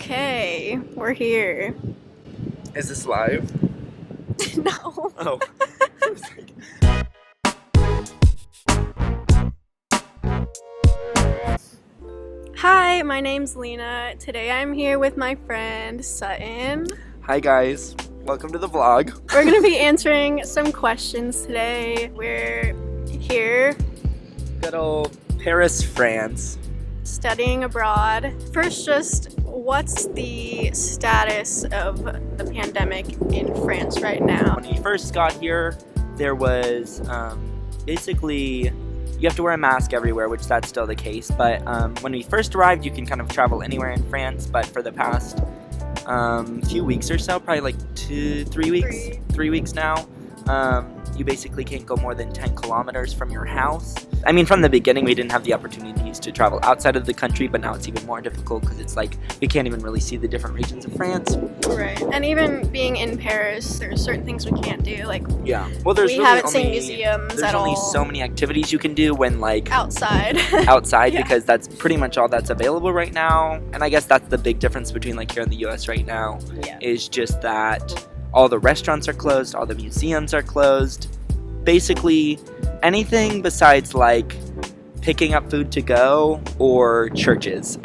Okay, we're here. Is this live? No. Oh. Hi, my name's Lena. Today I'm here with my friend Sutton. Hi guys, welcome to the vlog. We're gonna be answering some questions today. We're here Good old Paris, France. studying abroad. First, just what's the status of the pandemic in France right now? When we first got here, there was basically, you have to wear a mask everywhere, which that's still the case. But when we first arrived, you can kind of travel anywhere in France. But for the past few weeks or so, probably like 3 weeks now, you basically can't go more than 10 kilometers from your house. I mean, from the beginning, we didn't have the opportunities to travel outside of the country, but now it's even more difficult because it's like we can't even really see the different regions of France. Right. And even being in Paris, there's certain things we can't do. Like, Yeah. Well, there's we really haven't only, seen museums there's at only all. so many activities you can do when like Outside. outside Yeah. because that's pretty much all that's available right now. And I guess that's the big difference between like here in the US right now Yeah. is just that all the restaurants are closed, all the museums are closed. Basically anything besides like picking up food to go or churches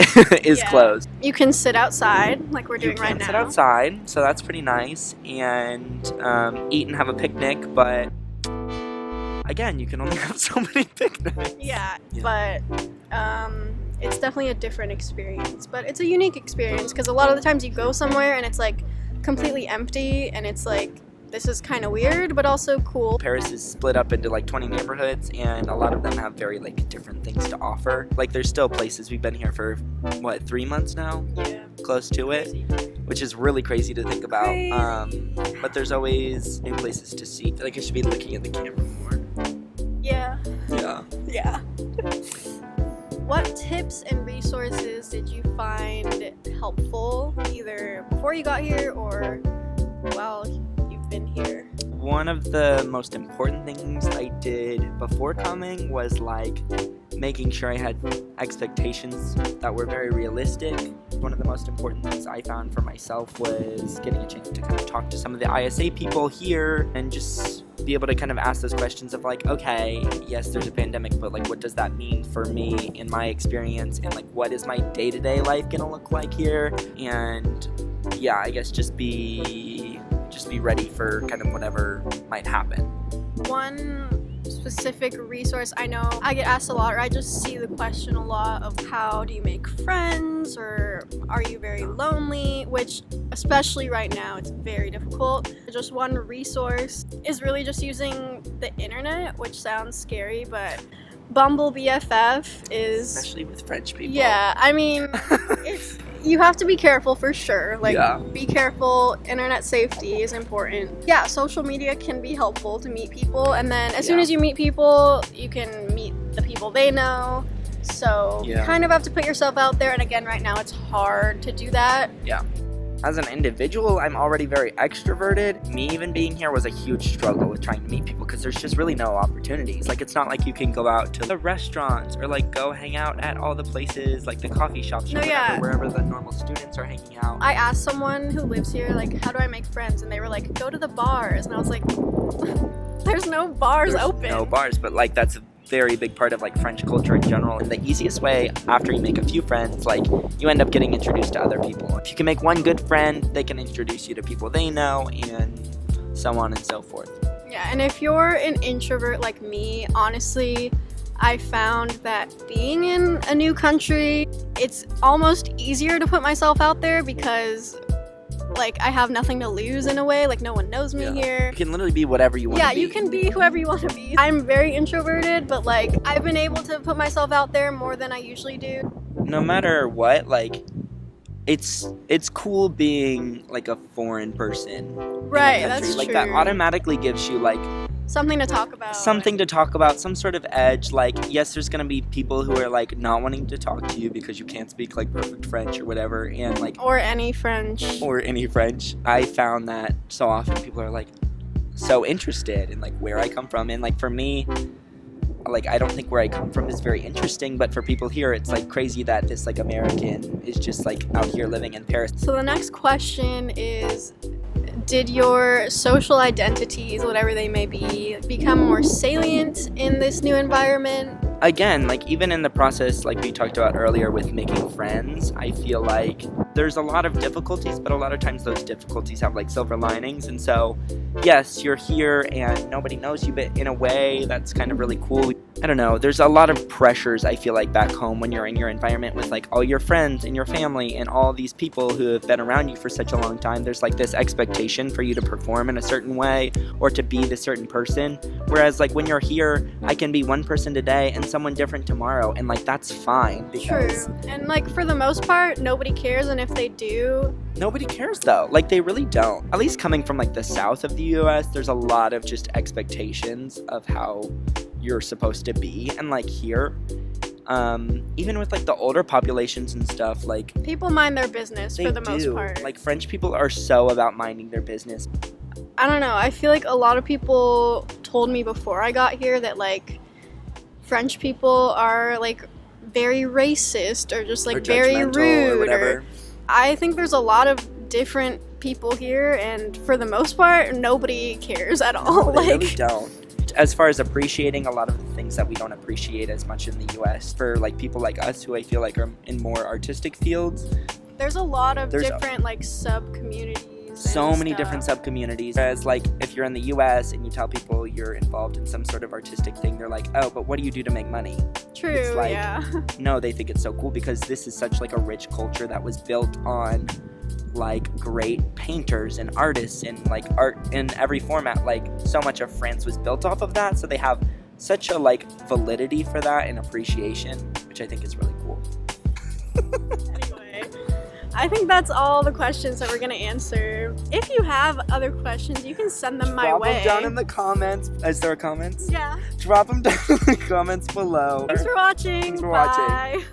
is Yeah. closed. You can sit outside like we're doing You right can now. sit outside, so that's pretty nice, and eat and have a picnic, but again, you can only have so many picnics. Yeah, Yeah. but it's definitely a different experience. But it's a unique experience because a lot of the times you go somewhere and it's like completely empty and it's like, this is kind of weird, but also cool. Paris is split up into like 20 neighborhoods, and a lot of them have very like different things to offer. Like there's still places, we've been here for what, 3 months now, Yeah. close to it, which is really crazy to think about. Crazy. But there's always new places to see. I feel like I should be looking at the camera more. Yeah. Yeah. Yeah. What tips and resources did you find helpful either before you got here or while you've been here? One of the most important things I did before coming was like making sure I had expectations that were very realistic. One of the most important things I found for myself was getting a chance to kind of talk to some of the ISA people here and just be able to kind of ask those questions of like, okay, yes, there's a pandemic, but like what does that mean for me in my experience, and like what is my day-to-day life gonna look like here? And yeah, I guess just be ready for kind of whatever might happen. One specific resource, I know I get asked a lot, or I just see the question a lot of how do you make friends, or are you very lonely, which especially right now it's very difficult. Just one resource is really just using the internet, which sounds scary, but Bumble BFF is, Especially with French people. yeah, I mean, it's, you have to be careful for sure. Like, Yeah. be careful. Internet safety is important. Yeah, social media can be helpful to meet people, and then as soon Yeah. as you meet people, you can meet the people they know. So you Yeah. kind of have to put yourself out there, and again, right now it's hard to do that. As an individual, I'm already very extroverted. Me even being here was a huge struggle with trying to meet people because there's just really no opportunities. Like, it's not like you can go out to the restaurants or like go hang out at all the places, like the coffee shops or No, yeah. wherever the normal students are hanging out. I asked someone who lives here, like, how do I make friends? And they were like, go to the bars. And I was like, there's no bars There's open. no bars, but like that's a very big part of like French culture in general. And the easiest way after you make a few friends, like you end up getting introduced to other people. If you can make one good friend, they can introduce you to people they know, and so on and so forth. Yeah, and if you're an introvert like me, honestly, I found that being in a new country, it's almost easier to put myself out there because, like, I have nothing to lose in a way. Like, no one knows me Yeah. here. You can literally be whatever you want Yeah, to be. you can be whoever you want to be. I'm very introverted, but, like, I've been able to put myself out there more than I usually do. No matter what, like it's cool being like a foreign person in a Right, country. that's Like true. that automatically gives you like Something to talk about. something to talk about, some sort of edge. Like, yes, there's gonna be people who are like not wanting to talk to you because you can't speak like perfect French or whatever, and like Or any French. or any French. I found that so often people are like so interested in like where I come from, and like for me, like, I don't think where I come from is very interesting, but for people here, it's like crazy that this like American is just like out here living in Paris. So the next question is, did your social identities, whatever they may be, become more salient in this new environment? Again, like even in the process, like we talked about earlier with making friends, I feel like there's a lot of difficulties, but a lot of times those difficulties have like silver linings. And so, yes, you're here and nobody knows you, but in a way that's kind of really cool. I don't know, there's a lot of pressures, I feel like, back home when you're in your environment with like all your friends and your family and all these people who have been around you for such a long time. There's like this expectation for you to perform in a certain way or to be this certain person. Whereas like when you're here, I can be one person today and someone different tomorrow, and like that's fine. Because True. And like for the most part, nobody cares, and if they do, nobody cares though. Like they really don't. At least coming from like the south of the US, there's a lot of just expectations of how you're supposed to be. And like here, even with like the older populations and stuff, like people mind their business they for the do. most part. Like French people are so about minding their business. I don't know, I feel like a lot of people told me before I got here that like French people are like very racist or just like Or very judgmental rude or whatever. I think there's a lot of different people here, and for the most part nobody cares at all. They Like really don't. As far as appreciating a lot of the things that we don't appreciate as much in the US, for like people like us who I feel like are in more artistic fields, there's a lot of There's different like sub-communities. so and many stuff. different sub-communities. Whereas like if you're in the US and you tell people you're involved in some sort of artistic thing, they're like, oh, but what do you do to make money? True, It's like, yeah. No, they think it's so cool because this is such like a rich culture that was built on like great painters and artists and like art in every format. Like so much of France was built off of that, so they have such a like validity for that and appreciation, which I think is really cool. Anyway, I think that's all the questions that we're gonna answer. If you have other questions, you can send them my Drop way. them down in the comments. Is there comments? Yeah. Drop them down in the comments below. Thanks for watching. Thanks for watching. Bye.